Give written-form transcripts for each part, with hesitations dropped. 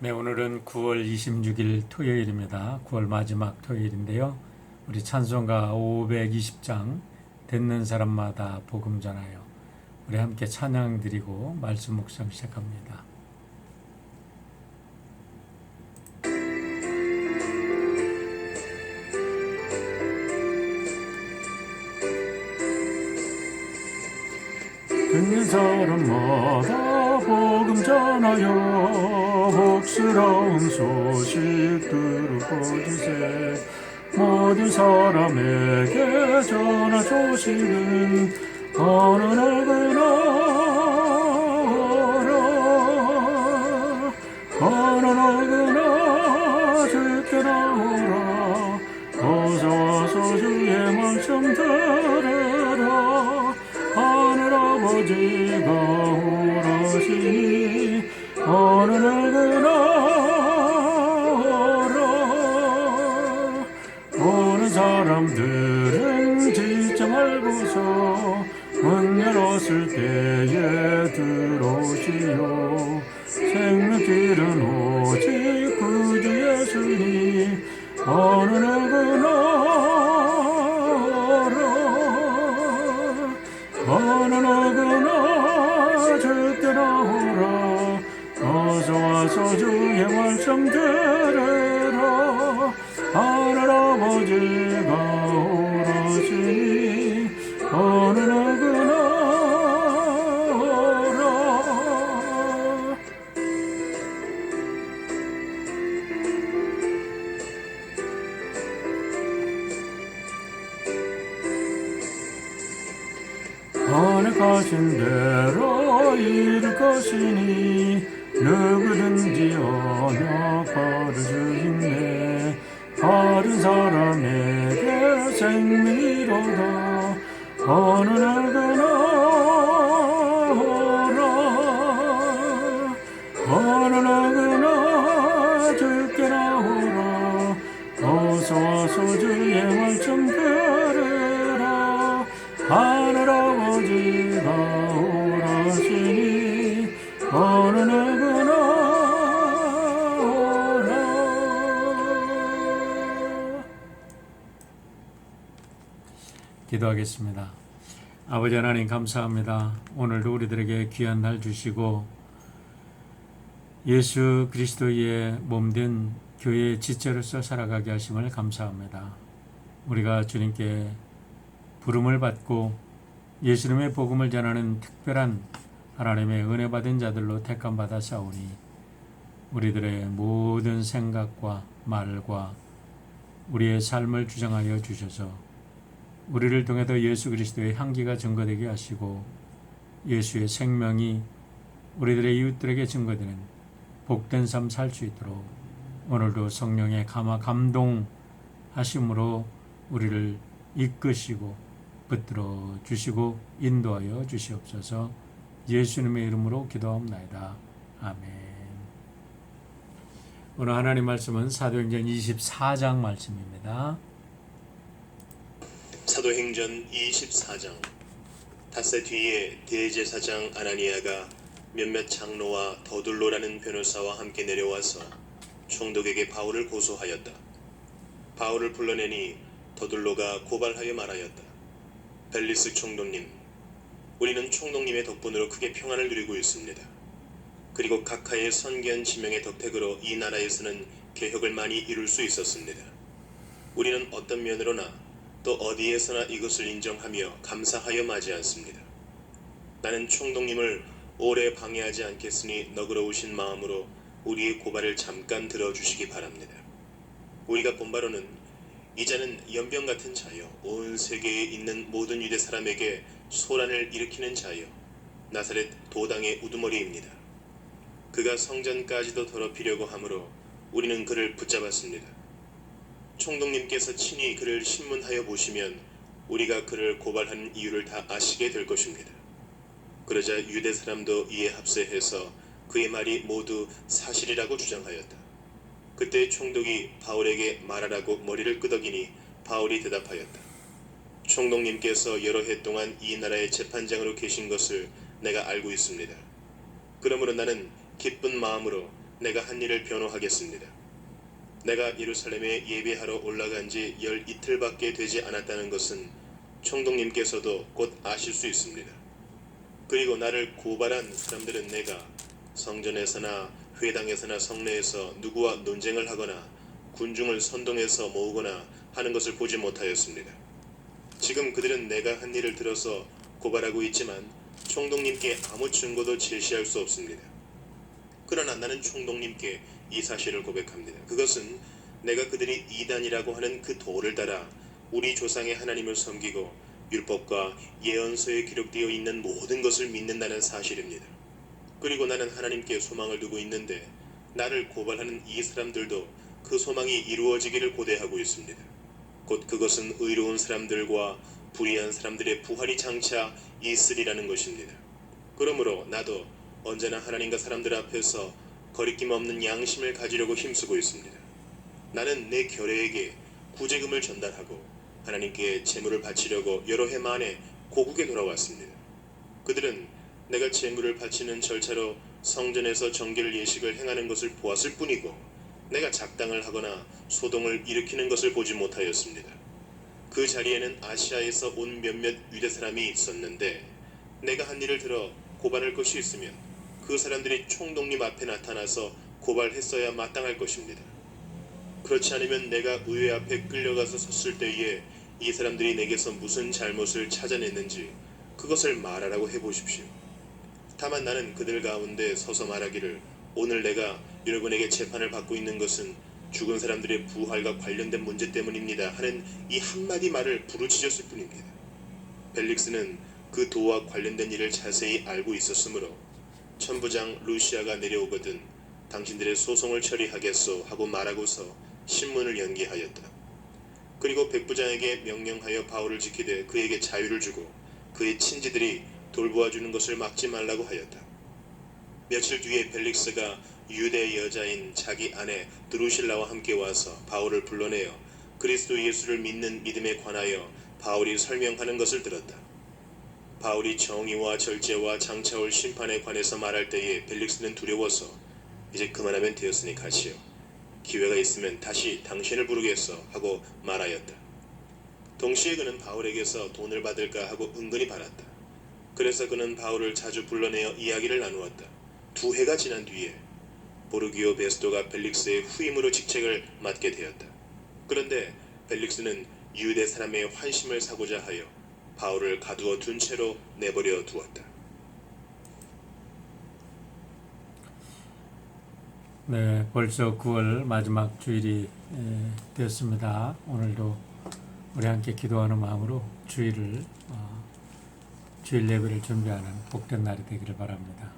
네, 오늘은 9월 26일 토요일입니다. 9월 마지막 토요일인데요. 우리 찬송가 520장 듣는 사람마다 복음 전하여 우리 함께 찬양 드리고 말씀 묵상 시작합니다. 듣는 사람마다 복음 전하여 복스러운 소식 들어보주세. 모든 사람에게 전할 소식은 어느 나그나 오라. 어느 나그나 듣게 나오라. 어서 와서 주의 말씀 들으라. 하늘 아버지가 오라시니 어느 나그나 오라. 오는 사람들은 짖지 말고서 문 열었을 때에 들어오시오. 생명길은 오직 구주 예수니 어느 나그나 어느 나그나 듣게 나오라. 어서 와서 주의 말씀 들으라. 하늘 아버지가 오라시니 어느 나그나 오라. 가신 대로 이룰 것이니 누구든지 언약받을 주인네. 바른 사람에게 생명이로다. 어느 나그나 오라. 어느 나그나 듣게 나오라. 어서 와서 주의 말씀 들으라. 하늘 아버지가 오라시니 어느 나그나 오라. 기도하겠습니다. 아버지 하나님 감사합니다. 오늘도 우리들에게 귀한 날 주시고 예수 그리스도의 몸된 교회의 지체로서 살아가게 하심을 감사합니다. 우리가 주님께 부름을 받고 예수님의 복음을 전하는 특별한 하나님의 은혜 받은 자들로 택함 받아 싸우니 우리들의 모든 생각과 말과 우리의 삶을 주장하여 주셔서 우리를 통해서 예수 그리스도의 향기가 증거되게 하시고 예수의 생명이 우리들의 이웃들에게 증거되는 복된 삶 살 수 있도록 오늘도 성령의 감동하심으로 우리를 이끄시고 붙들어 주시고 인도하여 주시옵소서. 예수님의 이름으로 기도하옵나이다. 아멘. 오늘 하나님 말씀은 사도행전 24장 말씀입니다. 사도행전 24장. 닷새 뒤에 대제사장 아나니아가 몇몇 장로와 더둘로라는 변호사와 함께 내려와서 총독에게 바울을 고소하였다. 바울을 불러내니 더둘로가 고발하여 말하였다. 벨리스 총독님, 우리는 총독님의 덕분으로 크게 평안을 누리고 있습니다. 그리고 각하의 선견 지명의 덕택으로 이 나라에서는 개혁을 많이 이룰 수 있었습니다. 우리는 어떤 면으로나 또 어디에서나 이것을 인정하며 감사하여 맞이않습니다. 나는 총독님을 오래 방해하지 않겠으니 너그러우신 마음으로 우리의 고발을 잠깐 들어주시기 바랍니다. 우리가 본 바로는 이 자는 연병 같은 자여 온 세계에 있는 모든 유대 사람에게 소란을 일으키는 자여 나사렛 도당의 우두머리입니다. 그가 성전까지도 더럽히려고 하므로 우리는 그를 붙잡았습니다. 총독님께서 친히 그를 신문하여 보시면 우리가 그를 고발하는 이유를 다 아시게 될 것입니다. 그러자 유대 사람도 이에 합세해서 그의 말이 모두 사실이라고 주장하였다. 그때 총독이 바울에게 말하라고 머리를 끄덕이니 바울이 대답하였다. 총독님께서 여러 해 동안 이 나라의 재판장으로 계신 것을 내가 알고 있습니다. 그러므로 나는 기쁜 마음으로 내가 한 일을 변호하겠습니다. 내가 예루살렘에 예배하러 올라간 지 열 이틀밖에 되지 않았다는 것은 총독님께서도 곧 아실 수 있습니다. 그리고 나를 고발한 사람들은 내가 성전에서나 회당에서나 성내에서 누구와 논쟁을 하거나 군중을 선동해서 모으거나 하는 것을 보지 못하였습니다. 지금 그들은 내가 한 일을 들어서 고발하고 있지만 총독님께 아무 증거도 제시할 수 없습니다. 그러나 나는 총독님께 이 사실을 고백합니다. 그것은 내가 그들이 이단이라고 하는 그 도를 따라 우리 조상의 하나님을 섬기고 율법과 예언서에 기록되어 있는 모든 것을 믿는다는 사실입니다. 그리고 나는 하나님께 소망을 두고 있는데 나를 고발하는 이 사람들도 그 소망이 이루어지기를 고대하고 있습니다. 곧 그것은 의로운 사람들과 불의한 사람들의 부활이 장차 있으리라는 것입니다. 그러므로 나도 언제나 하나님과 사람들 앞에서 거리낌 없는 양심을 가지려고 힘쓰고 있습니다. 나는 내 결례에게 구제금을 전달하고 하나님께 제물을 바치려고 여러 해 만에 고국에 돌아왔습니다. 그들은 내가 제물을 바치는 절차로 성전에서 정결 예식을 행하는 것을 보았을 뿐이고 내가 작당을 하거나 소동을 일으키는 것을 보지 못하였습니다. 그 자리에는 아시아에서 온 몇몇 유대 사람이 있었는데 내가 한 일을 들어 고발할 것이 있으면 그 사람들이 총독님 앞에 나타나서 고발했어야 마땅할 것입니다. 그렇지 않으면 내가 의회 앞에 끌려가서 섰을 때에 이 사람들이 내게서 무슨 잘못을 찾아냈는지 그것을 말하라고 해보십시오. 다만 나는 그들 가운데 서서 말하기를 오늘 내가 여러분에게 재판을 받고 있는 것은 죽은 사람들의 부활과 관련된 문제 때문입니다 하는 이 한마디 말을 부르짖었을 뿐입니다. 벨릭스는 그 도와 관련된 일을 자세히 알고 있었으므로 천부장 루시아가 내려오거든 당신들의 소송을 처리하겠소 하고 말하고서 신문을 연기하였다. 그리고 백부장에게 명령하여 바울을 지키되 그에게 자유를 주고 그의 친지들이 돌보아주는 것을 막지 말라고 하였다. 며칠 뒤에 벨릭스가 유대 여자인 자기 아내 드루실라와 함께 와서 바울을 불러내어 그리스도 예수를 믿는 믿음에 관하여 바울이 설명하는 것을 들었다. 바울이 정의와 절제와 장차 올 심판에 관해서 말할 때에 벨릭스는 두려워서 이제 그만하면 되었으니 가시오. 기회가 있으면 다시 당신을 부르겠소 하고 말하였다. 동시에 그는 바울에게서 돈을 받을까 하고 은근히 바랐다. 그래서 그는 바울을 자주 불러내어 이야기를 나누었다. 2해가 지난 뒤에 보르기오 베스도가 벨릭스의 후임으로 직책을 맡게 되었다. 그런데 벨릭스는 유대 사람의 환심을 사고자 하여 바울을 가두어 둔 채로 내버려 두었다. 네, 벌써 9월 마지막 주일이 되었습니다. 오늘도 우리 함께 기도하는 마음으로 주일 예배를 준비하는 복된 날이 되기를 바랍니다.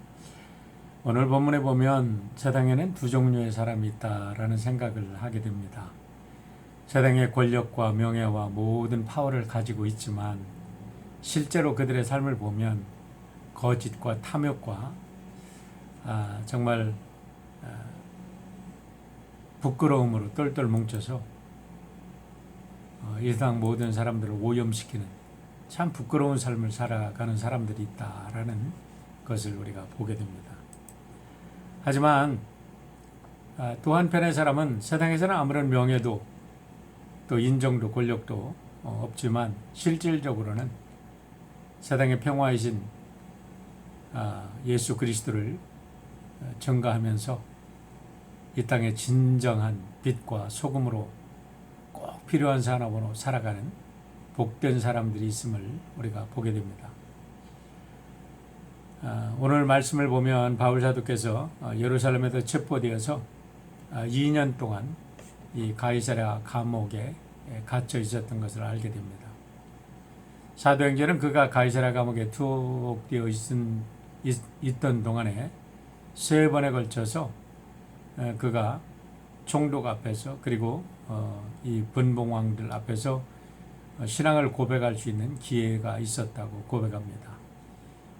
오늘 본문에 보면 세상에는 두 종류의 사람이 있다라는 생각을 하게 됩니다. 세상의 권력과 명예와 모든 파워를 가지고 있지만 실제로 그들의 삶을 보면 거짓과 탐욕과 정말 부끄러움으로 똘똘 뭉쳐서 이 세상 모든 사람들을 오염시키는 참 부끄러운 삶을 살아가는 사람들이 있다라는 것을 우리가 보게 됩니다. 하지만 또 한편의 사람은 세상에서는 아무런 명예도 또 인정도 권력도 없지만 실질적으로는 세상의 평화이신 예수 그리스도를 전가하면서 이 땅의 진정한 빛과 소금으로 꼭 필요한 사람으로 살아가는 복된 사람들이 있음을 우리가 보게 됩니다. 오늘 말씀을 보면 바울 사도께서 예루살렘에서 체포되어서 2년 동안 이 가이사랴 감옥에 갇혀 있었던 것을 알게 됩니다. 사도행전은 그가 가이사랴 감옥에 투옥되어 있던 동안에 3번에 걸쳐서 그가 총독 앞에서 그리고 이 분봉왕들 앞에서 신앙을 고백할 수 있는 기회가 있었다고 고백합니다.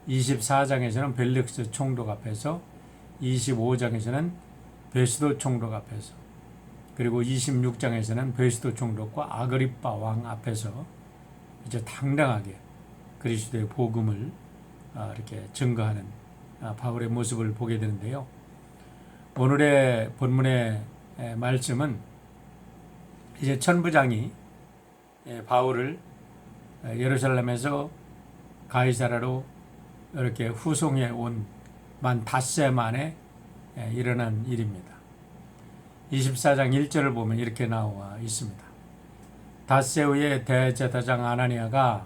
24장에서는 벨릭스 총독 앞에서, 25장에서는 베스도 총독 앞에서, 그리고 26장에서는 베스도 총독과 아그리빠 왕 앞에서 이제 당당하게 그리스도의 복음을 이렇게 증거하는 바울의 모습을 보게 되는데요. 오늘의 본문의 말씀은 이제 천부장이 바울을 예루살렘에서 가이사라로 이렇게 후송해 온 만 닷새 만에 일어난 일입니다. 24장 1절을 보면 이렇게 나와 있습니다. 닷새 후에 대제사장 아나니아가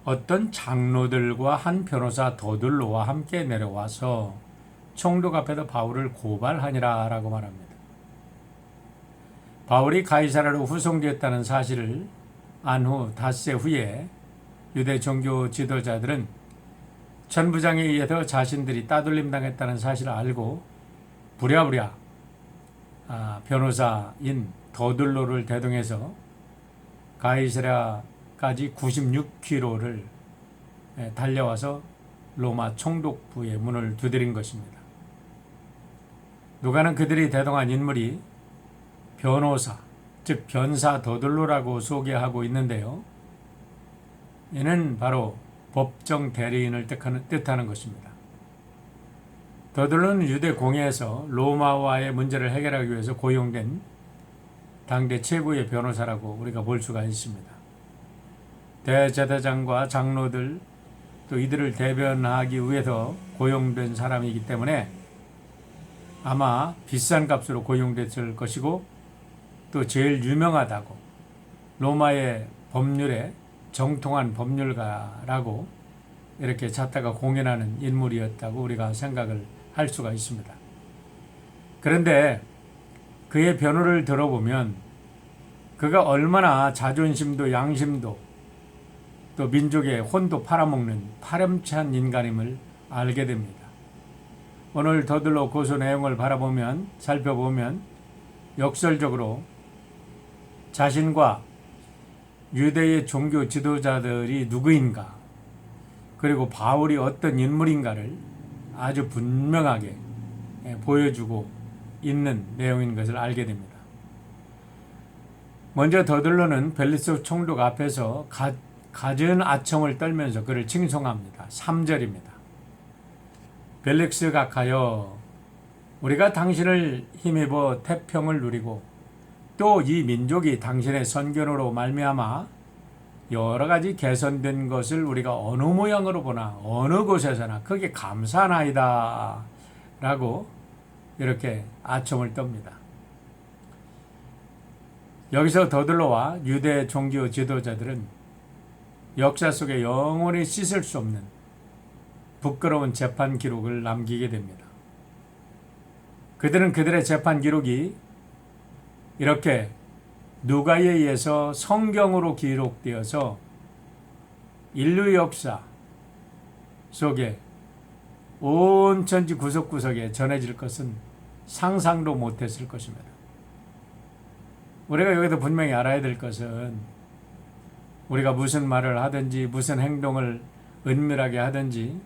어떤 장로들과 한 변호사 더둘로와 함께 내려와서 총독 앞에서 바울을 고발하니라 라고 말합니다. 바울이 가이사라로 후송되었다는 사실을 안 후 닷새 후에 유대 종교 지도자들은 천부장에 의해서 자신들이 따돌림 당했다는 사실을 알고 부랴부랴 변호사인 더둘로를 대동해서 가이사라까지 96km를 달려와서 로마 총독부의 문을 두드린 것입니다. 누가는 그들이 대동한 인물이 변호사, 즉 변사 더둘로라고 소개하고 있는데요. 이는 바로 법정 대리인을 뜻하는 것입니다. 더둘로는 유대 공회에서 로마와의 문제를 해결하기 위해서 고용된 당대 최고의 변호사라고 우리가 볼 수가 있습니다. 대제사장과 장로들 또 이들을 대변하기 위해서 고용된 사람이기 때문에 아마 비싼 값으로 고용됐을 것이고 또 제일 유명하다고 로마의 법률에 정통한 법률가라고 이렇게 잣다가 공연하는 인물이었다고 우리가 생각을 할 수가 있습니다. 그런데 그의 변호를 들어보면 그가 얼마나 자존심도 양심도 또 민족의 혼도 팔아먹는 파렴치한 인간임을 알게 됩니다. 오늘 더둘로 고소 내용을 살펴보면 역설적으로 자신과 유대의 종교 지도자들이 누구인가 그리고 바울이 어떤 인물인가를 아주 분명하게 보여주고 있는 내용인 것을 알게 됩니다. 먼저 더둘로는 벨리스 총독 앞에서 갖은 아청을 떨면서 그를 칭송합니다. 3절입니다. 벨릭스 각하여 우리가 당신을 힘입어 태평을 누리고 또 이 민족이 당신의 선견으로 말미암아 여러 가지 개선된 것을 우리가 어느 모양으로 보나 어느 곳에서나 크게 감사하나이다 라고 이렇게 아청을 떱니다. 여기서 더둘로와 유대 종교 지도자들은 역사 속에 영원히 씻을 수 없는 부끄러운 재판 기록을 남기게 됩니다. 그들은 그들의 재판 기록이 이렇게 누가에 의해서 성경으로 기록되어서 인류 역사 속에 온 천지 구석구석에 전해질 것은 상상도 못했을 것입니다. 우리가 여기서 분명히 알아야 될 것은 우리가 무슨 말을 하든지 무슨 행동을 은밀하게 하든지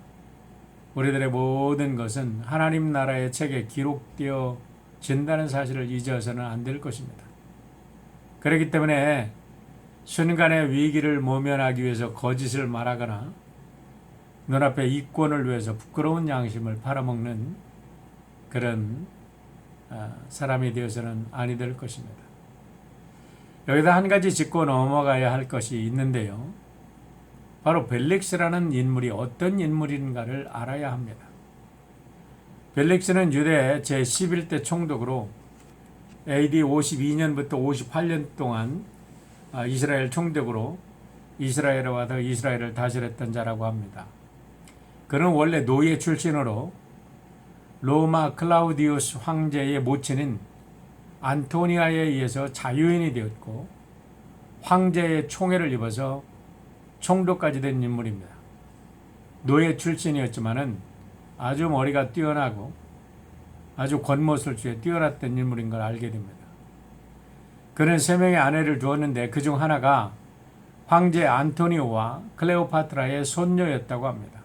우리들의 모든 것은 하나님 나라의 책에 기록되어진다는 사실을 잊어서는 안 될 것입니다. 그렇기 때문에 순간의 위기를 모면하기 위해서 거짓을 말하거나 눈앞의 이권을 위해서 부끄러운 양심을 팔아먹는 그런 사람이 되어서는 아니 될 것입니다. 여기다 한 가지 짚고 넘어가야 할 것이 있는데요. 바로 벨릭스라는 인물이 어떤 인물인가를 알아야 합니다. 벨릭스는 유대 제11대 총독으로 AD 52년부터 58년 동안 이스라엘 총독으로 이스라엘에 와서 이스라엘을 다스렸던 자라고 합니다. 그는 원래 노예 출신으로 로마 클라우디우스 황제의 모친인 안토니아에 의해서 자유인이 되었고 황제의 총애를 입어서 총독까지 된 인물입니다. 노예 출신이었지만은 아주 머리가 뛰어나고 아주 권모술수에 뛰어났던 인물인 걸 알게 됩니다. 그는 3명의 아내를 두었는데 그중 하나가 황제 안토니오와 클레오파트라의 손녀였다고 합니다.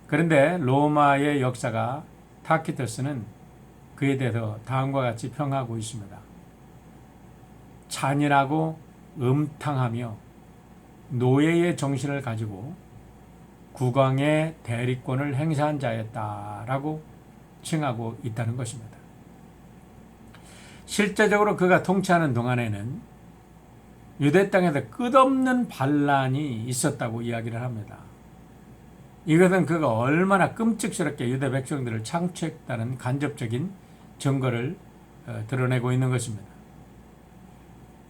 그런데 로마의 역사가 타키토스는 그에 대해서 다음과 같이 평하고 있습니다. 잔인하고 음탕하며 노예의 정신을 가지고 국왕의 대리권을 행사한 자였다라고 칭하고 있다는 것입니다. 실제적으로 그가 통치하는 동안에는 유대 땅에서 끝없는 반란이 있었다고 이야기를 합니다. 이것은 그가 얼마나 끔찍스럽게 유대 백성들을 창취했다는 간접적인 증거를 드러내고 있는 것입니다.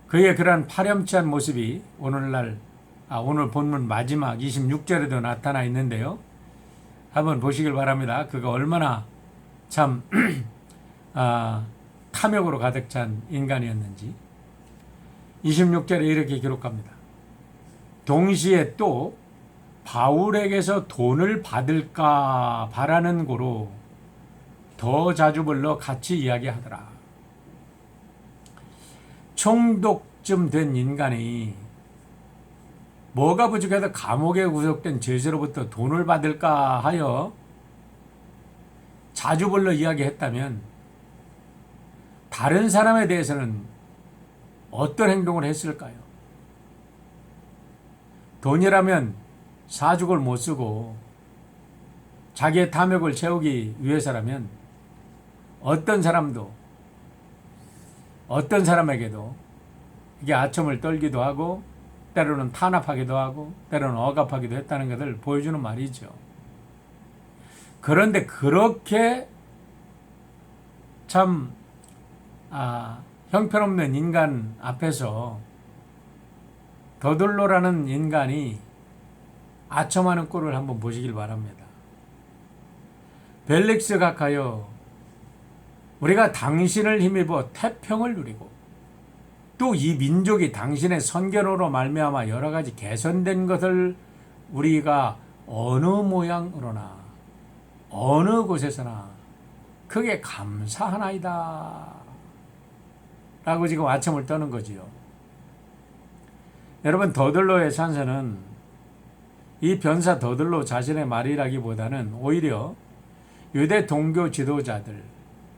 그의 그러한 파렴치한 모습이 오늘 본문 마지막 26절에도 나타나 있는데요. 한번 보시길 바랍니다. 그가 얼마나 참 탐욕으로 가득 찬 인간이었는지. 26절에 이렇게 기록합니다. 동시에 또 바울에게서 돈을 받을까 바라는 고로 더 자주 불러 같이 이야기하더라. 총독쯤 된 인간이 뭐가 부족해서 감옥에 구속된 죄수로부터 돈을 받을까 하여 자주 불러 이야기했다면 다른 사람에 대해서는 어떤 행동을 했을까요? 돈이라면 사죽을 못 쓰고 자기의 탐욕을 채우기 위해서라면 어떤 사람에게도 이게 아첨을 떨기도 하고 때로는 탄압하기도 하고 때로는 억압하기도 했다는 것을 보여주는 말이죠. 그런데 그렇게 참 형편없는 인간 앞에서 더둘로라는 인간이 아첨하는 꼴을 한번 보시길 바랍니다. 벨릭스 각하여 우리가 당신을 힘입어 태평을 누리고 또 이 민족이 당신의 선견으로 말미암아 여러 가지 개선된 것을 우리가 어느 모양으로나 어느 곳에서나 크게 감사하나이다 라고 지금 아첨을 떠는 거지요. 여러분, 더들로의 찬사는 이 변사 더들로 자신의 말이라기보다는 오히려 유대 동교 지도자들,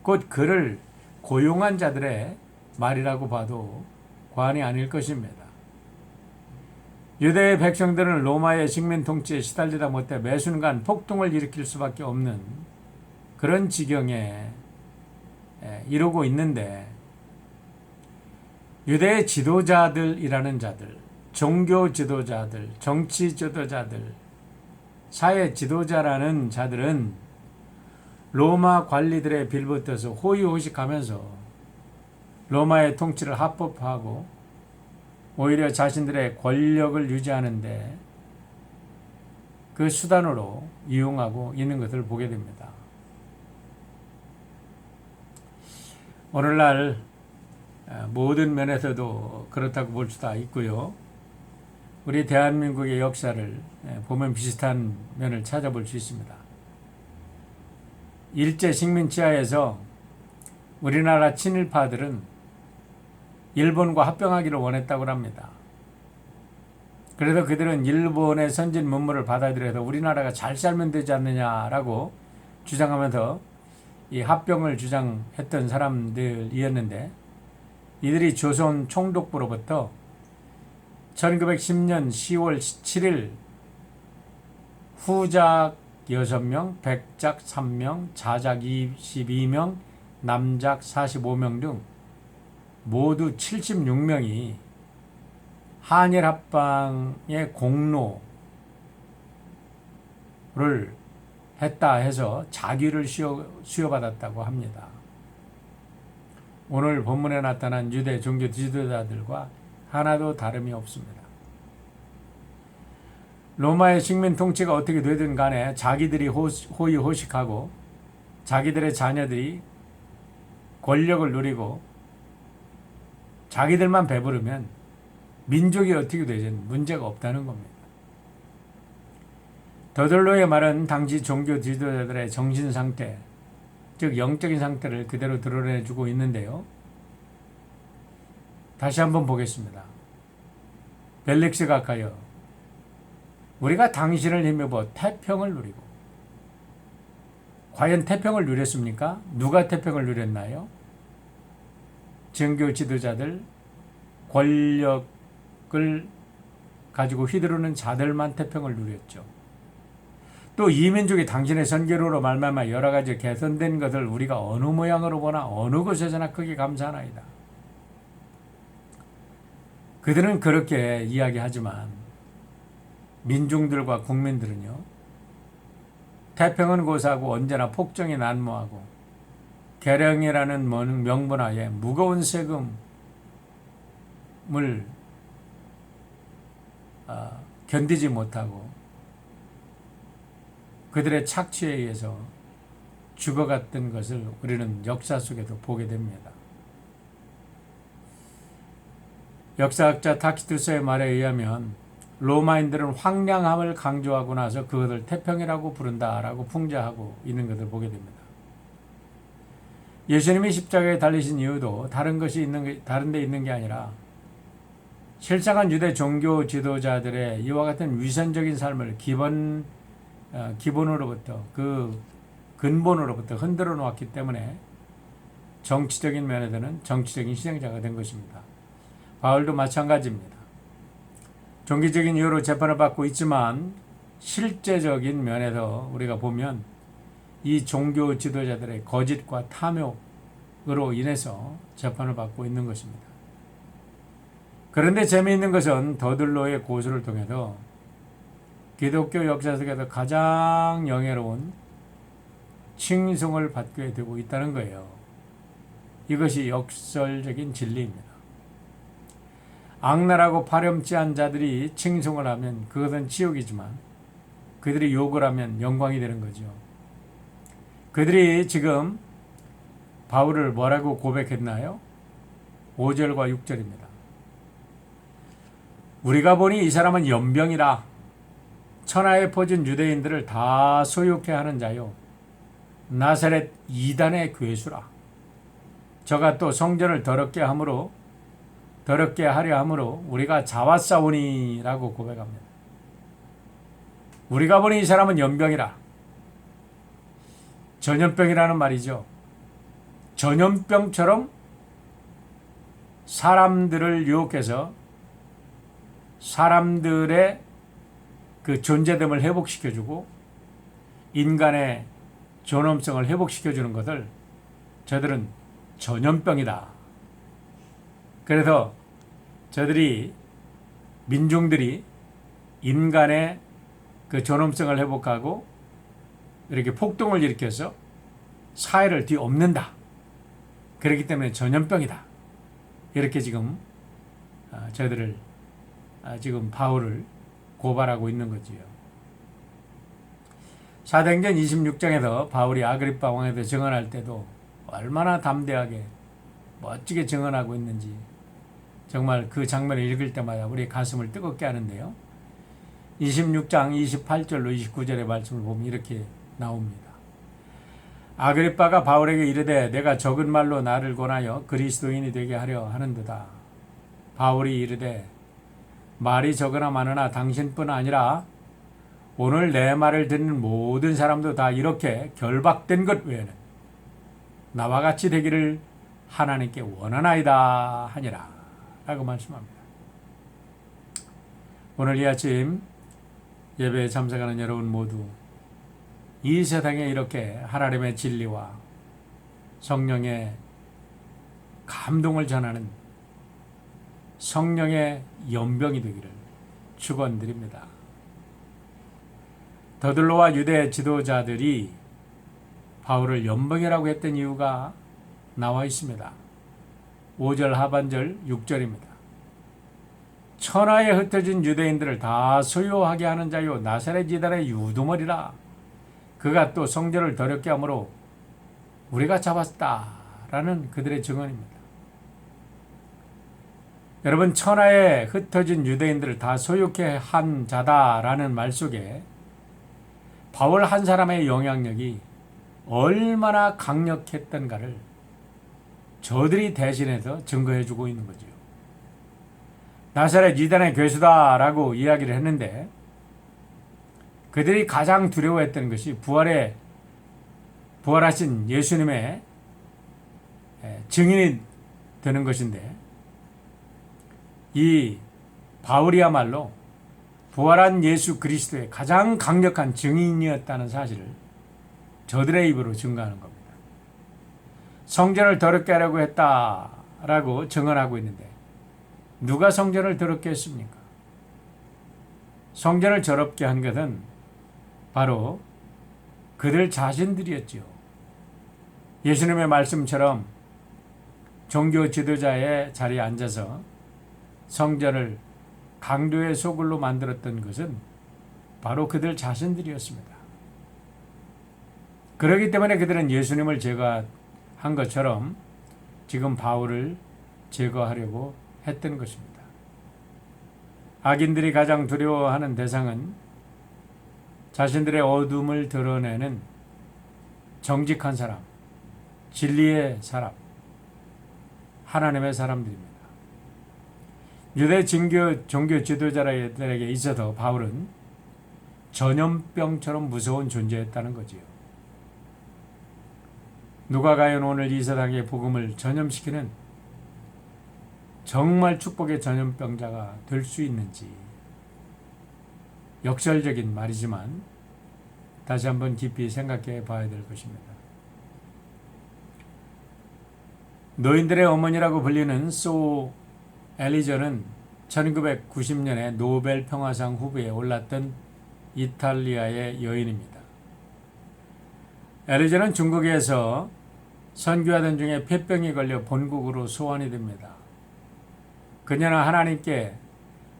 곧 그를 고용한 자들의 말이라고 봐도 과언이 아닐 것입니다. 유대의 백성들은 로마의 식민 통치에 시달리다 못해 매순간 폭동을 일으킬 수밖에 없는 그런 지경에 이르고 있는데, 유대의 지도자들이라는 자들, 종교 지도자들, 정치 지도자들, 사회 지도자라는 자들은 로마 관리들의 빌붙어서 호의호식하면서 로마의 통치를 합법화하고 오히려 자신들의 권력을 유지하는데 그 수단으로 이용하고 있는 것을 보게 됩니다. 오늘날 모든 면에서도 그렇다고 볼 수도 있고요. 우리 대한민국의 역사를 보면 비슷한 면을 찾아볼 수 있습니다. 일제 식민 지하에서 우리나라 친일파들은 일본과 합병하기를 원했다고 합니다. 그래서 그들은 일본의 선진 문물을 받아들여서 우리나라가 잘 살면 되지 않느냐라고 주장하면서 이 합병을 주장했던 사람들이었는데, 이들이 조선 총독부로부터 1910년 10월 17일 후작 6명, 백작 3명, 자작 22명, 남작 45명 등 모두 76명이 한일 합방의 공로를 했다 해서 자귀를 수여받았다고 합니다. 오늘 본문에 나타난 유대 종교 지도자들과 하나도 다름이 없습니다. 로마의 식민 통치가 어떻게 되든 간에 자기들이 호의호식하고 자기들의 자녀들이 권력을 누리고 자기들만 배부르면 민족이 어떻게 되든 문제가 없다는 겁니다. 더들로의 말은 당시 종교 지도자들의 정신 상태, 즉 영적인 상태를 그대로 드러내주고 있는데요. 다시 한번 보겠습니다. 벨릭스 각하여 우리가 당신을 힘입어 태평을 누리고, 과연 태평을 누렸습니까? 누가 태평을 누렸나요? 정교 지도자들, 권력을 가지고 휘두르는 자들만 태평을 누렸죠. 또 또 이민족이 당신의 선교로 말미암아 여러 가지 개선된 것을 우리가 어느 모양으로 보나 어느 곳에서나 크게 감사하나이다. 그들은 그렇게 이야기하지만 민중들과 국민들은요, 태평은 고사하고 언제나 폭정이 난무하고 계령이라는 명분하에 무거운 세금을 견디지 못하고 그들의 착취에 의해서 죽어갔던 것을 우리는 역사 속에도 보게 됩니다. 역사학자 타키투스의 말에 의하면 로마인들은 황량함을 강조하고 나서 그것을 태평이라고 부른다라고 풍자하고 있는 것을 보게 됩니다. 예수님이 십자가에 달리신 이유도 다른 데 있는 게 아니라 실상은 유대 종교 지도자들의 이와 같은 위선적인 삶을 기본으로부터 그 근본으로부터 흔들어 놓았기 때문에 정치적인 면에서는 정치적인 희생자가 된 것입니다. 바울도 마찬가지입니다. 종교적인 이유로 재판을 받고 있지만 실제적인 면에서 우리가 보면 이 종교 지도자들의 거짓과 탐욕으로 인해서 재판을 받고 있는 것입니다. 그런데 재미있는 것은 더들로의 고소를 통해서 기독교 역사 속에서 가장 영예로운 칭송을 받게 되고 있다는 거예요. 이것이 역설적인 진리입니다. 악랄하고 파렴치한 자들이 칭송을 하면 그것은 지옥이지만 그들이 욕을 하면 영광이 되는 거죠. 그들이 지금 바울을 뭐라고 고백했나요? 5절과 6절입니다. 우리가 보니 이 사람은 연병이라 천하에 퍼진 유대인들을 다 소욕해 하는 자요 나사렛 이단의 괴수라. 저가 또 성전을 더럽게 하려 함으로 우리가 잡았사오니라고 고백합니다. 우리가 보니 이 사람은 연병이라. 전염병이라는 말이죠. 전염병처럼 사람들을 유혹해서 사람들의 그 존재됨을 회복시켜주고 인간의 존엄성을 회복시켜주는 것을 저들은 전염병이다. 그래서 민중들이 인간의 그 존엄성을 회복하고 이렇게 폭동을 일으켜서 사회를 뒤엎는다. 그렇기 때문에 전염병이다. 이렇게 지금 저희들을 지금 바울을 고발하고 있는 거지요. 사도행전 26장에서 바울이 아그리파 왕에게 증언할 때도 얼마나 담대하게 멋지게 증언하고 있는지 정말 그 장면을 읽을 때마다 우리의 가슴을 뜨겁게 하는데요. 26장 28절로 29절의 말씀을 보면 이렇게 나옵니다. 아그리빠가 바울에게 이르되 내가 적은 말로 나를 권하여 그리스도인이 되게 하려 하는도다. 바울이 이르되 말이 적으나 많으나 당신뿐 아니라 오늘 내 말을 듣는 모든 사람도 다 이렇게 결박된 것 외에는 나와 같이 되기를 하나님께 원하나이다 하니라 라고 말씀합니다. 오늘 이 아침 예배에 참석하는 여러분 모두 이 세상에 이렇게 하나님의 진리와 성령의 감동을 전하는 성령의 연병이 되기를 축원드립니다. 더들로와 유대 지도자들이 바울을 연병이라고 했던 이유가 나와 있습니다. 5절 하반절 6절입니다. 천하에 흩어진 유대인들을 다 소유하게 하는 자요 나사렛 이단의 유두머리라. 그가 또 성전을 더럽게 함으로 우리가 잡았다라는 그들의 증언입니다. 여러분, 천하에 흩어진 유대인들을 다 소유케 한 자다라는 말 속에 바울 한 사람의 영향력이 얼마나 강력했던가를 저들이 대신해서 증거해주고 있는 거죠. 나사렛 이단의 괴수다라고 이야기를 했는데 그들이 가장 두려워했던 것이 부활하신 예수님의 증인이 되는 것인데 이 바울이야말로 부활한 예수 그리스도의 가장 강력한 증인이었다는 사실을 저들의 입으로 증거하는 겁니다. 성전을 더럽게 하려고 했다라고 증언하고 있는데 누가 성전을 더럽게 했습니까? 성전을 더럽게 한 것은 바로 그들 자신들이었지요. 예수님의 말씀처럼 종교 지도자의 자리에 앉아서 성전을 강도의 소굴로 만들었던 것은 바로 그들 자신들이었습니다. 그렇기 때문에 그들은 예수님을 제거한 것처럼 지금 바울을 제거하려고 했던 것입니다. 악인들이 가장 두려워하는 대상은 자신들의 어둠을 드러내는 정직한 사람, 진리의 사람, 하나님의 사람들입니다. 유대 종교 지도자들에게 있어서 바울은 전염병처럼 무서운 존재였다는 거지요. 누가 과연 오늘 이 세상의 복음을 전염시키는 정말 축복의 전염병자가 될 수 있는지 역설적인 말이지만 다시 한번 깊이 생각해 봐야 될 것입니다. 노인들의 어머니라고 불리는 소 엘리저는 1990년에 노벨 평화상 후보에 올랐던 이탈리아의 여인입니다. 엘리저는 중국에서 선교하던 중에 폐병이 걸려 본국으로 소환이 됩니다. 그녀는 하나님께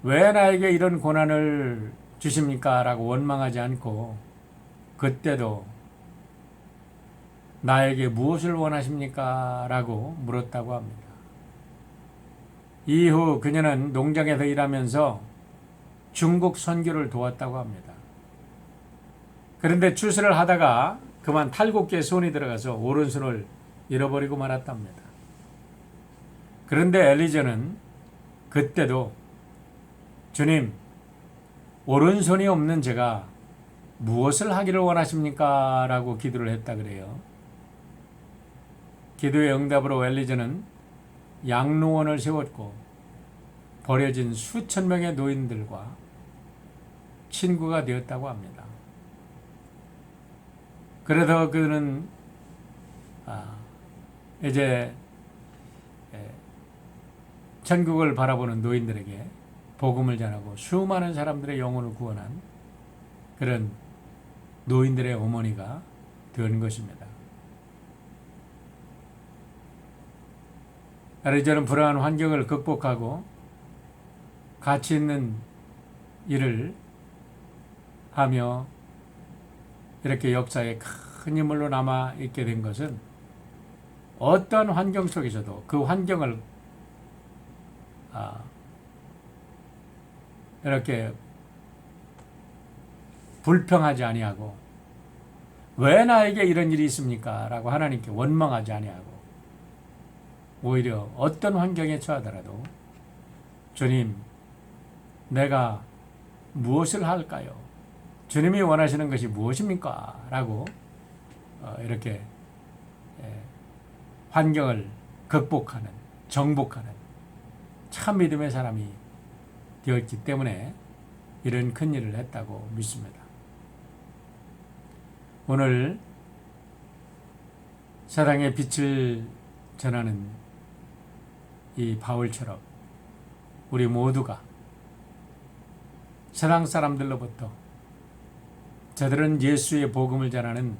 왜 나에게 이런 고난을 주십니까? 라고 원망하지 않고 그때도 나에게 무엇을 원하십니까? 라고 물었다고 합니다. 이후 그녀는 농장에서 일하면서 중국 선교를 도왔다고 합니다. 그런데 추수를 하다가 그만 탈곡기에 손이 들어가서 오른손을 잃어버리고 말았답니다. 그런데 엘리저는 그때도 주님, 오른손이 없는 제가 무엇을 하기를 원하십니까? 라고 기도를 했다 그래요. 기도의 응답으로 엘리저는 양로원을 세웠고 버려진 수천 명의 노인들과 친구가 되었다고 합니다. 그래서 그는 이제 천국을 바라보는 노인들에게 복음을 전하고 수많은 사람들의 영혼을 구원한 그런 노인들의 어머니가 된 것입니다. 엘리저는 불안한 환경을 극복하고 가치 있는 일을 하며 이렇게 역사에 큰 인물로 남아 있게 된 것은 어떤 환경 속에서도 그 환경을 이렇게 불평하지 아니하고 왜 나에게 이런 일이 있습니까? 라고 하나님께 원망하지 아니하고 오히려 어떤 환경에 처하더라도 주님, 내가 무엇을 할까요? 주님이 원하시는 것이 무엇입니까? 라고 이렇게 환경을 극복하는, 정복하는 참 믿음의 사람이 되었기 때문에 이런 큰 일을 했다고 믿습니다. 오늘 사랑의 빛을 전하는 이 바울처럼 우리 모두가 세상 사람들로부터 저들은 예수의 복음을 전하는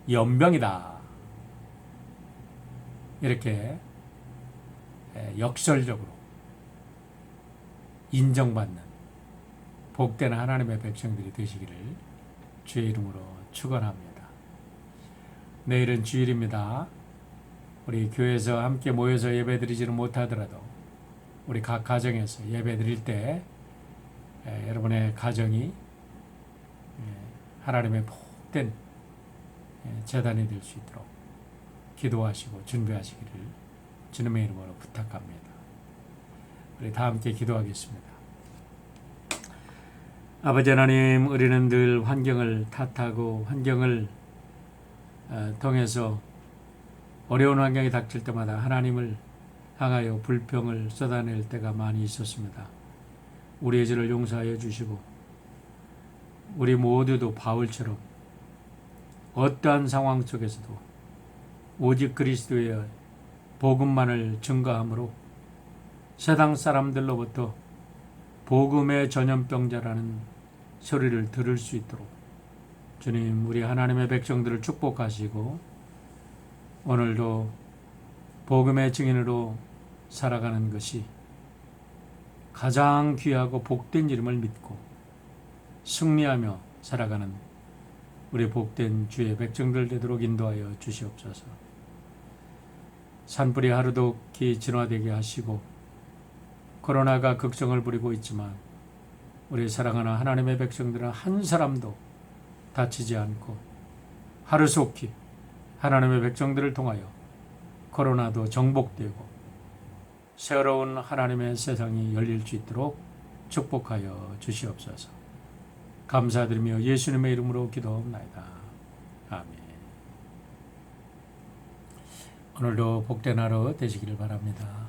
연병이다, 이렇게 역설적으로 인정받는 복된 하나님의 백성들이 되시기를 주의 이름으로 축원합니다. 내일은 주일입니다. 우리 교회에서 함께 모여서 예배드리지는 못하더라도 우리 각 가정에서 예배드릴 때 여러분의 가정이 하나님의 복된 제단이 될 수 있도록 기도하시고 준비하시기를 주님의 이름으로 부탁합니다. 우리 다 함께 기도하겠습니다. 아버지 하나님, 우리는 늘 환경을 탓하고 환경을 통해서 어려운 환경이 닥칠 때마다 하나님을 향하여 불평을 쏟아낼 때가 많이 있었습니다. 우리의 죄를 용서하여 주시고 우리 모두도 바울처럼 어떠한 상황 속에서도 오직 그리스도의 복음만을 증거함으로 세상 사람들로부터 복음의 전염병자라는 소리를 들을 수 있도록 주님 우리 하나님의 백성들을 축복하시고 오늘도 복음의 증인으로 살아가는 것이 가장 귀하고 복된 이름을 믿고 승리하며 살아가는 우리 복된 주의 백성들 되도록 인도하여 주시옵소서. 산불이 하루도 기 진화되게 하시고 코로나가 극성을 부리고 있지만 우리 사랑하는 하나님의 백성들은 한 사람도 다치지 않고 하루속히 하나님의 백성들을 통하여 코로나도 정복되고 새로운 하나님의 세상이 열릴 수 있도록 축복하여 주시옵소서. 감사드리며 예수님의 이름으로 기도합나이다. 아멘. 오늘도 복된 하루 되시기를 바랍니다.